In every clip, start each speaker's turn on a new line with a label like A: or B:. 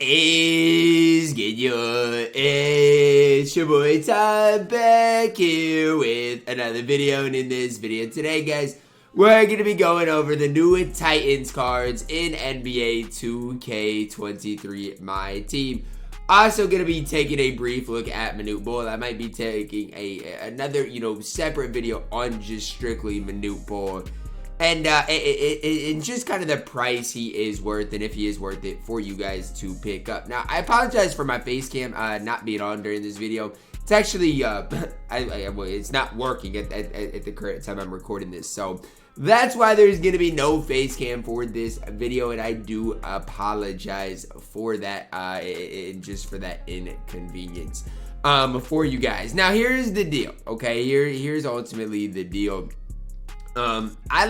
A: is good, yo? It's your boy Ty back here with another video, and in this video today, guys, we're going to be going over the new Titans cards in NBA 2K23 MyTEAM. Also going to be taking a brief look at Manute Bol. I might be taking another, separate video on just strictly Manute Bol. And just kind of the price he is worth and if he is worth it for you guys to pick up. Now, I apologize for my face cam not being on during this video. It's actually, it's not working at the current time I'm recording this. So that's why there's going to be no face cam for this video. And I do apologize for that, just for that inconvenience for you guys. Now, here's the deal, okay? Here's ultimately the deal. I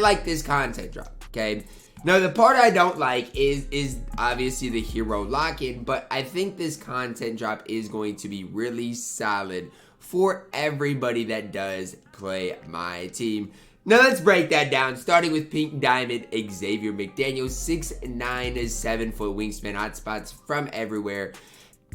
A: like this content drop, okay? Now, the part I don't like is obviously the hero lock-in, but I think this content drop is going to be really solid for everybody that does play my team. Now, let's break that down, starting with Pink Diamond, Xavier McDaniel, 6'9", 7-foot wingspan, hotspots from everywhere.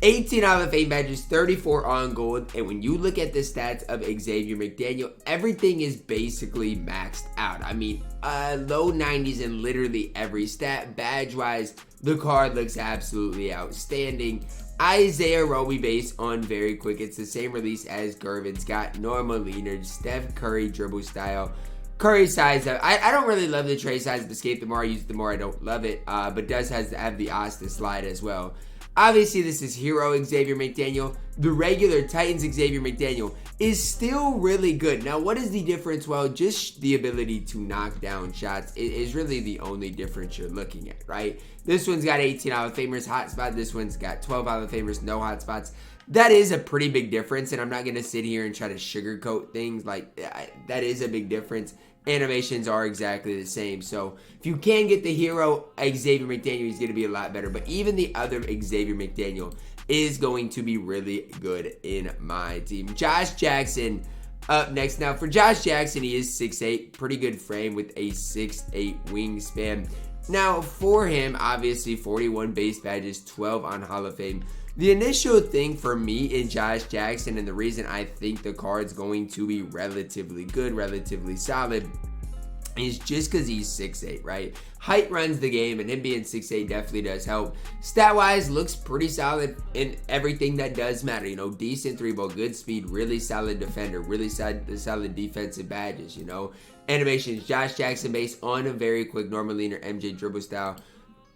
A: 18 Hall of Fame badges, 34 on gold, and when you look at the stats of Xavier McDaniel, everything is basically maxed out. I mean, low 90s in literally every stat. Badge-wise, the card looks absolutely outstanding. Isaiah Roby base on very quick. It's the same release as Gervin's got. Normal leaner, Steph Curry dribble style. Curry size up. I don't really love the tray size of Escape. The more I use it, the more I don't love it. But does have the Asta slide as well. Obviously, this is Hero Xavier McDaniel. The regular Titans Xavier McDaniel is still really good. Now, what is the difference? Well, just the ability to knock down shots is really the only difference you're looking at, right? This one's got 18 Hall of Famers hotspot. This one's got 12 Hall of Famers, no hotspots. That is a pretty big difference, and I'm not going to sit here and try to sugarcoat things. Like, that is a big difference. Animations are exactly the same. So if you can get the hero Xavier McDaniel, he's going to be a lot better. But even the other Xavier McDaniel is going to be really good in my team. Josh Jackson up next. Now for Josh Jackson, he is 6'8", pretty good frame with a 6'8" wingspan. Now for him, obviously 41 base badges, 12 on Hall of Fame. The initial thing for me in Josh Jackson, and the reason I think the card's going to be relatively good, relatively solid, is just because he's 6'8", right? Height runs the game, and him being 6'8" definitely does help. Stat-wise, looks pretty solid in everything that does matter. Decent 3-ball, good speed, really solid defender, really solid defensive badges, Animations, Josh Jackson based on a very quick normal leaner MJ dribble style.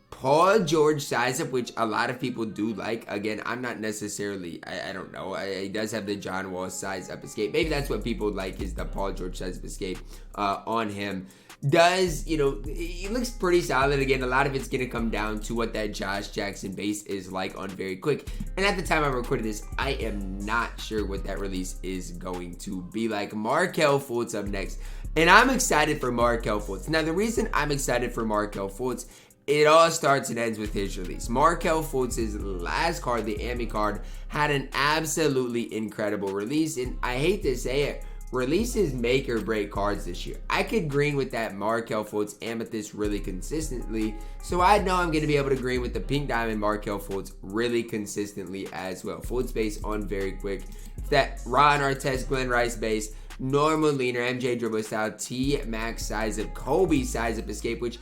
A: Paul George size up, which a lot of people do like. Again, I'm not necessarily, I don't know. He does have the John Wall size up escape. Maybe that's what people like, is the Paul George size up escape on him. He looks pretty solid. Again, a lot of it's going to come down to what that Josh Jackson base is like on very quick. And at the time I'm recording this, I am not sure what that release is going to be like. Markelle Fultz up next. And I'm excited for Markelle Fultz. Now, the reason I'm excited for Markelle Fultz, it all starts and ends with his release. Markelle Fultz's last card, the Ami card, had an absolutely incredible release. And I hate to say it, releases make or break cards this year. I could green with that Markelle Fultz Amethyst really consistently. So I know I'm going to be able to green with the Pink Diamond Markelle Fultz really consistently as well. Fultz base on very quick. That Ron Artest Glenn Rice base. Normal leaner, MJ dribble style, T-Max size up, Kobe size up escape, which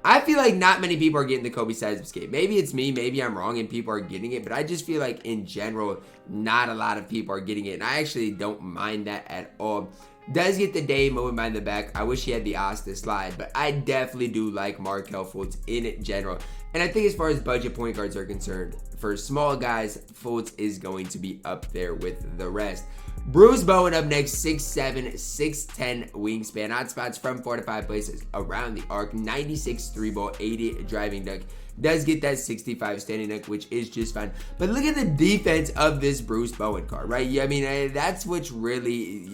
A: I feel like not many people are getting the Kobe size of escape. Maybe it's me, maybe I'm wrong and people are getting it, but I just feel like in general, not a lot of people are getting it, and I actually don't mind that at all. Does get the day moving behind the back. I wish he had the Asta slide, but I definitely do like Markelle Fultz in general. And I think as far as budget point guards are concerned, for small guys, Fultz is going to be up there with the rest. Bruce Bowen up next, 6'7", 6'10", wingspan. Hotspots from 4 to 5 places around the arc. 96 3-ball, 80 driving dunk. Does get that 65 standing dunk, which is just fine. But look at the defense of this Bruce Bowen card, right? I mean, that's what's really,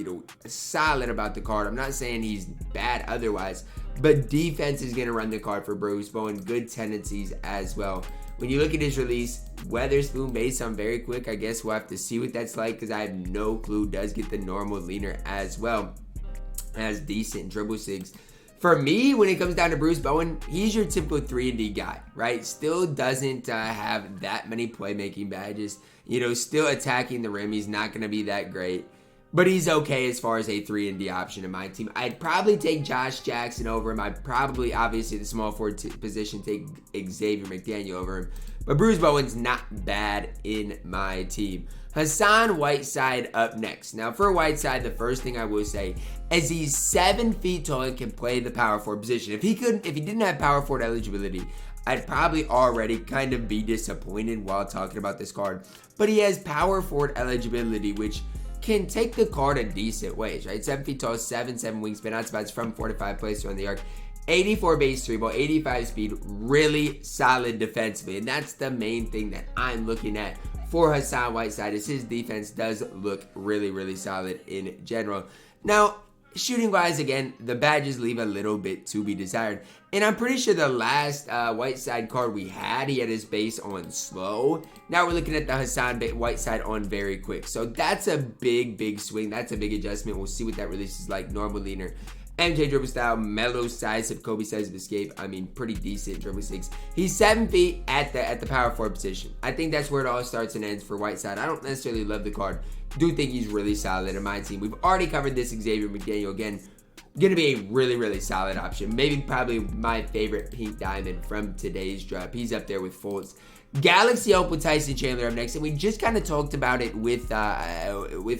A: solid about the card. I'm not saying he's bad otherwise, but defense is going to run the card for Bruce Bowen. Good tendencies as well. When you look at his release, Weatherspoon based on very quick. I guess we'll have to see what that's like because I have no clue. Does get the normal leaner as well. Has decent dribble sigs. For me, when it comes down to Bruce Bowen, he's your typical 3-and-D guy, right? Still doesn't have that many playmaking badges. Still attacking the rim. He's not going to be that great. But he's okay as far as a 3-and-D option in my team. I'd probably take Josh Jackson over him. I'd probably, obviously, the small forward position, take Xavier McDaniel over him. But Bruce Bowen's not bad in my team. Hassan Whiteside up next. Now, for Whiteside, the first thing I will say is he's 7 feet tall and can play the power forward position. If he didn't have power forward eligibility, I'd probably already kind of be disappointed while talking about this card. But he has power forward eligibility, which can take the card a decent ways, right? 7 feet tall, 7'7" wingspan, outside from 4 to 5 plays on the arc. 84 base 3 ball, 85 speed, really solid defensively. And that's the main thing that I'm looking at for Hassan Whiteside, is his defense does look really, really solid in general. Now, shooting wise, again, the badges leave a little bit to be desired. And I'm pretty sure the last Whiteside card we had, he had his base on slow. Now we're looking at the Hassan Whiteside on very quick. So that's a big, big swing. That's a big adjustment. We'll see what that release is like. Normal leaner. MJ dribble style, mellow size of Kobe size of escape. I mean, pretty decent dribble 6. He's 7 feet at the power forward position. I think that's where it all starts and ends for Whiteside. I don't necessarily love the card. Do think he's really solid in my team. We've already covered this Xavier McDaniel. Again, gonna be a really, really solid option. Maybe probably my favorite pink diamond from today's drop. He's up there with Fultz. Galaxy Opal Tyson Chandler up next, and we just kind of talked about it with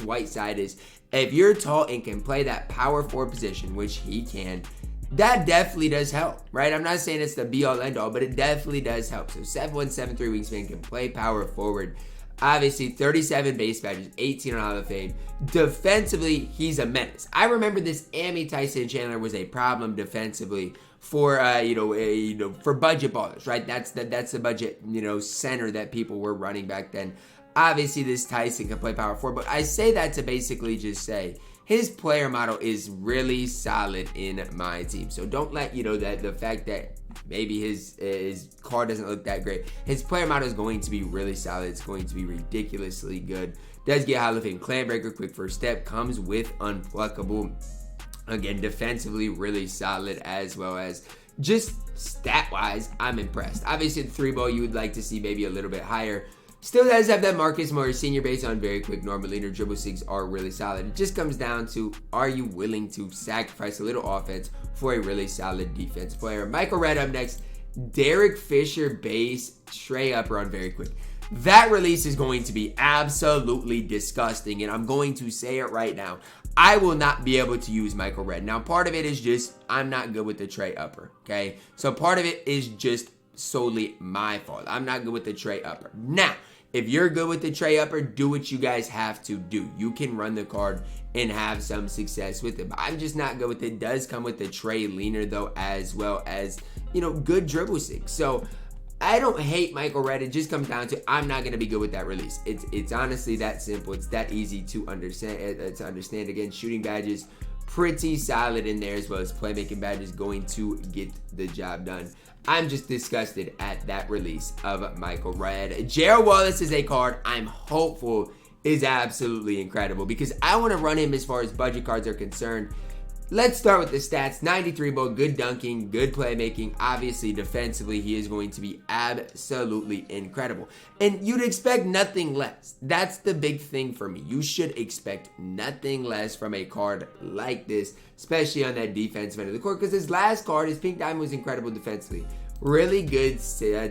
A: Whiteside. Is if you're tall and can play that power forward position, which he can, that definitely does help, right? I'm not saying it's the be-all, end-all, but it definitely does help. So 7'1", 7'3" wingspan, can play power forward. Obviously, 37 base badges, 18 on Hall of Fame. Defensively, he's a menace. I remember this Tyson Chandler was a problem defensively for for budget ballers, right? That's the budget center that people were running back then. Obviously, this Tyson can play power forward, but I say that to basically just say his player model is really solid in my team. So don't let that the fact that maybe his card doesn't look that great. His player model is going to be really solid. It's going to be ridiculously good. Does get Hall of Fame clan breaker, quick first step, comes with unpluckable. Again, defensively really solid, as well as just stat wise, I'm impressed. Obviously, the 3 ball you would like to see maybe a little bit higher. Still does have that Marcus Morris senior base on very quick. Normal leader dribble 6 are really solid. It just comes down to, are you willing to sacrifice a little offense for a really solid defense player? Michael Redd up next. Derek Fisher base, Trey upper on very quick. That release is going to be absolutely disgusting, and I'm going to say it right now. I will not be able to use Michael Redd. Now, part of it is just I'm not good with the Trey upper, okay? So part of it is just solely my fault. I'm not good with the Trey upper. Now, if you're good with the Trey upper, do what you guys have to do. You can run the card and have some success with it. But I'm just not good with it. It does come with the Trey leaner, though, as well as, good dribble 6. So I don't hate Michael Redd. It just comes down to I'm not going to be good with that release. It's honestly that simple. It's that easy to understand. Again, shooting badges, pretty solid in there, as well as playmaking badges, going to get the job done. I'm just disgusted at that release of Michael Redd. Gerald Wallace is a card I'm hopeful is absolutely incredible, because I want to run him as far as budget cards are concerned. Let's start with the stats. 93 ball, good dunking, good playmaking. Obviously, defensively, he is going to be absolutely incredible. And you'd expect nothing less. That's the big thing for me. You should expect nothing less from a card like this, especially on that defensive end of the court, because his last card, his pink diamond, was incredible defensively. Really good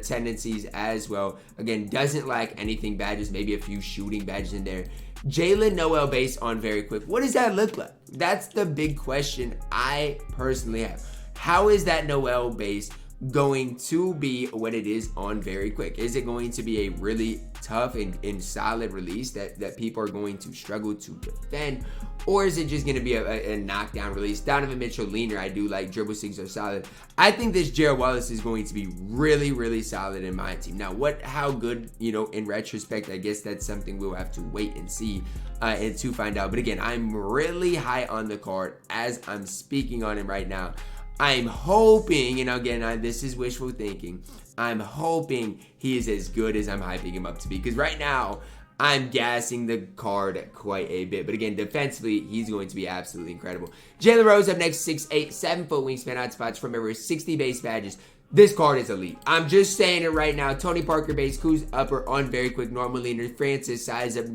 A: tendencies as well. Again, doesn't lack anything badges, maybe a few shooting badges in there. Jalen Noel base on very quick. What does that look like? That's the big question I personally have. How is that Noel base going to be what it is on very quick? Is it going to be a really tough and solid release that people are going to struggle to defend? Or is it just going to be a knockdown release? Donovan Mitchell leaner, I do like. Dribble 6 are solid. I think this Gerald Wallace is going to be really, really solid in my team. Now, how good, in retrospect, I guess that's something we'll have to wait and see and to find out. But again, I'm really high on the card as I'm speaking on him right now. I'm hoping, and again, this is wishful thinking, I'm hoping he is as good as I'm hyping him up to be. Because right now, I'm gassing the card quite a bit. But again, defensively, he's going to be absolutely incredible. Jalen Rose up next, 6'8", 7-foot wingspan, hotspots from over 60 base badges. This card is elite. I'm just saying it right now. Tony Parker base, Kuz upper on very quick, normal leaner, Francis size up,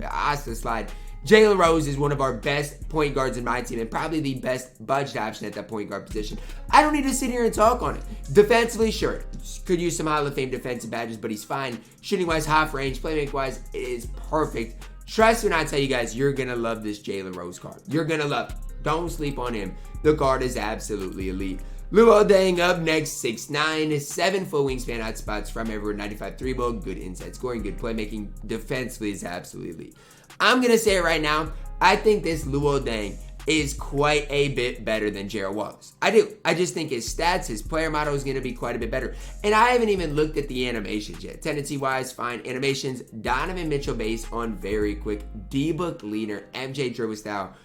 A: Asta slide. Jalen Rose is one of our best point guards in my team and probably the best budget option at that point guard position. I don't need to sit here and talk on it. Defensively, sure, could use some Hall of Fame defensive badges, but he's fine. Shooting-wise, half range, playmaking-wise, it is perfect. Trust me when I tell you guys, you're going to love this Jalen Rose card. You're going to love it. Don't sleep on him. The card is absolutely elite. Luol Deng up next, 6'9", 7-foot wingspan, hotspots from everywhere, 95 3-ball, good inside scoring, good playmaking, defensively is absolutely elite. I'm going to say it right now, I think this Luol Deng is quite a bit better than Gerald Wallace. I do. I just think his stats, his player model is going to be quite a bit better. And I haven't even looked at the animations yet. Tendency-wise, fine. Animations, Donovan Mitchell base on very quick, D-book leaner, MJ dribble style.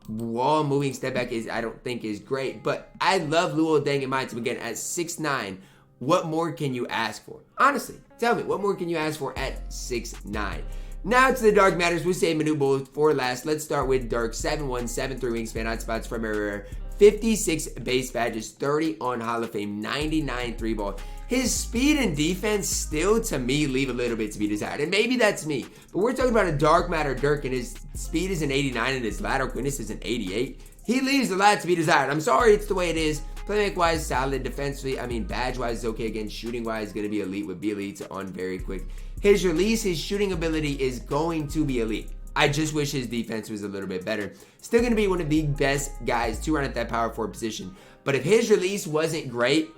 A: Wall moving step back I don't think is great, but I love Luol Deng in my team. Again, at 6'9", what more can you ask for? Honestly, tell me, what more can you ask for at 6'9"? Now to the Dark Matters. We'll save Manute Bol for last. Let's start with Dirk, 7'1", 7'3" wingspan, hotspots from everywhere, 56 base badges, 30 on Hall of Fame, 99 3-ball. His speed and defense still, to me, leave a little bit to be desired. And maybe that's me. But we're talking about a Dark Matter Dirk, and his speed is an 89 and his lateral quickness is an 88. He leaves a lot to be desired. I'm sorry, it's the way it is. Playmaking-wise, solid. Defensively, I mean, badge-wise is okay. Again, shooting-wise, going to be elite with be elite on very quick. His release, his shooting ability is going to be elite. I just wish his defense was a little bit better. Still going to be one of the best guys to run at that power forward position. But if his release wasn't great,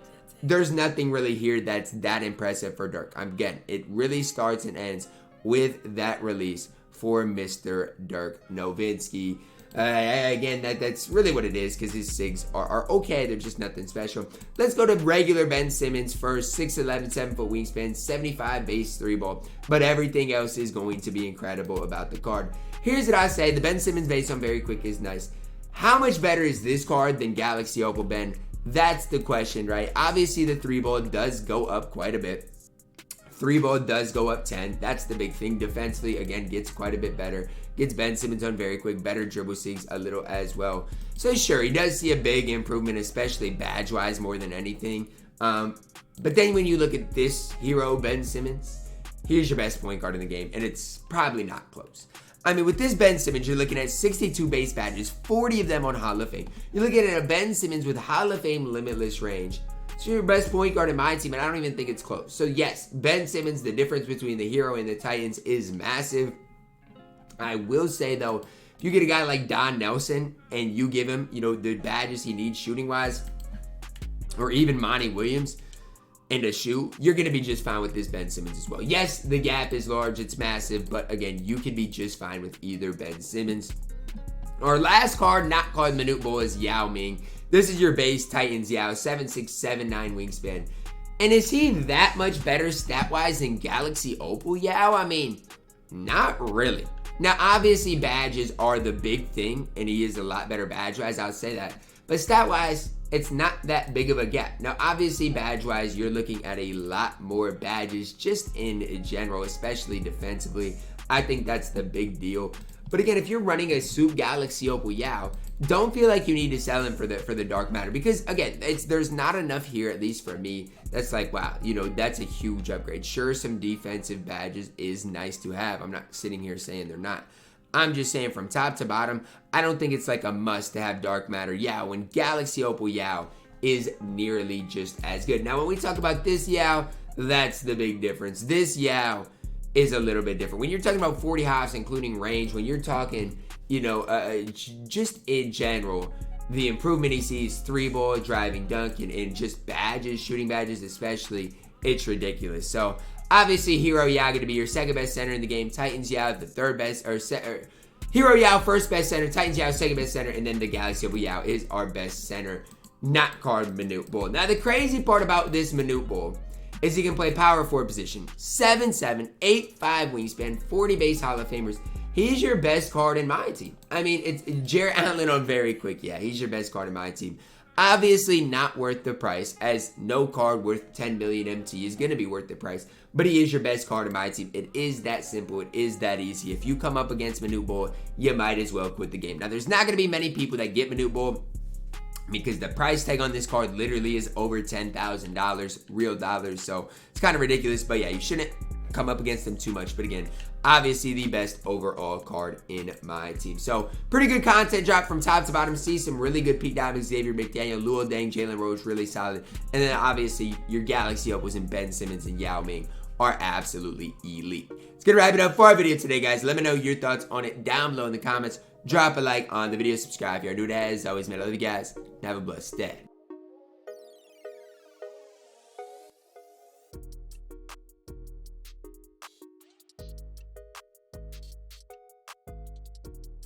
A: there's nothing really here that's that impressive for Dirk. Again, it really starts and ends with that release for Mr. Dirk Nowitzki. Again, that's really what it is, because his SIGs are okay. They're just nothing special. Let's go to regular Ben Simmons first. 6'11", 7-foot wingspan, 75 base 3-ball. But everything else is going to be incredible about the card. Here's what I say. The Ben Simmons base on very quick is nice. How much better is this card than Galaxy Opal Ben? That's the question, right? Obviously, the 3-ball does go up quite a bit. 3-ball does go up 10. That's the big thing. Defensively, again, gets quite a bit better. Gets Ben Simmons on very quick. Better dribble SIGs a little as well. So sure, he does see a big improvement, especially badge-wise more than anything. But then when you look at this hero, Ben Simmons, here's your best point guard in the game. And it's probably not close. I mean, with this Ben Simmons, you're looking at 62 base badges, 40 of them on Hall of Fame. You're looking at a Ben Simmons with Hall of Fame limitless range. So your best point guard in my team, and I don't even think it's close. So yes, Ben Simmons, the difference between the hero and the Titans is massive. I will say though, if you get a guy like Don Nelson and you give him, the badges he needs shooting wise, or even Monty Williams and a shoe, you're going to be just fine with this Ben Simmons as well. Yes, the gap is large, it's massive, but again, you can be just fine with either Ben Simmons. Our last card, not called Manute Bol, is Yao Ming. This is your base Titans Yao, 7'6", 7'9" wingspan. And is he that much better stat-wise than Galaxy Opal Yao? I mean, not really. Now, obviously, badges are the big thing, and he is a lot better badge-wise, I'll say that. But stat-wise, it's not that big of a gap. Now, obviously, badge-wise, you're looking at a lot more badges just in general, especially defensively. I think that's the big deal. But again, if you're running a Soup Galaxy Opal Yao, don't feel like you need to sell him for the Dark Matter. Because, again, there's not enough here, at least for me, that's like, wow, that's a huge upgrade. Sure, some defensive badges is nice to have. I'm not sitting here saying they're not. I'm just saying from top to bottom, I don't think it's like a must to have Dark Matter Yao when Galaxy Opal Yao is nearly just as good. Now, when we talk about this Yao, that's the big difference. This Yao is a little bit different. When you're talking about 40 hops, including range, when you're talking, just in general, the improvement he sees, 3-ball, driving, dunk, and just badges, shooting badges especially, it's ridiculous. So, obviously, Hero Yao going to be your second best center in the game. Titans Yao, the third best, Hero Yao, first best center. Titans Yao, second best center. And then the Galaxy Opal Yao is our best center, not called Manute Bol. Now, the crazy part about this Manute Bol is he can play power forward position. 7'7", 8'5" wingspan, 40 base Hall of Famers. He's your best card in my team. I mean, it's Jared Allen on very quick. Yeah, he's your best card in my team. Obviously not worth the price, as no card worth 10 million MT is going to be worth the price. But he is your best card in my team. It is that simple. It is that easy. If you come up against Manute Bol, you might as well quit the game. Now, there's not going to be many people that get Manute Bol, because the price tag on this card literally is over $10,000 real dollars. So it's kind of ridiculous. But yeah, you shouldn't come up against them too much. But again, obviously the best overall card in my team. So pretty good content drop from top to bottom. See some really good peak diamonds. Xavier McDaniel, Luol Deng, Jalen Rose, really solid. And then obviously your Galaxy opals in Ben Simmons and Yao Ming are absolutely elite. It's gonna wrap it up for our video today, guys. Let me know your thoughts on it down below in the comments. Drop a like on the video, subscribe if you're new to as always, man. I love you guys. Have a blessed day.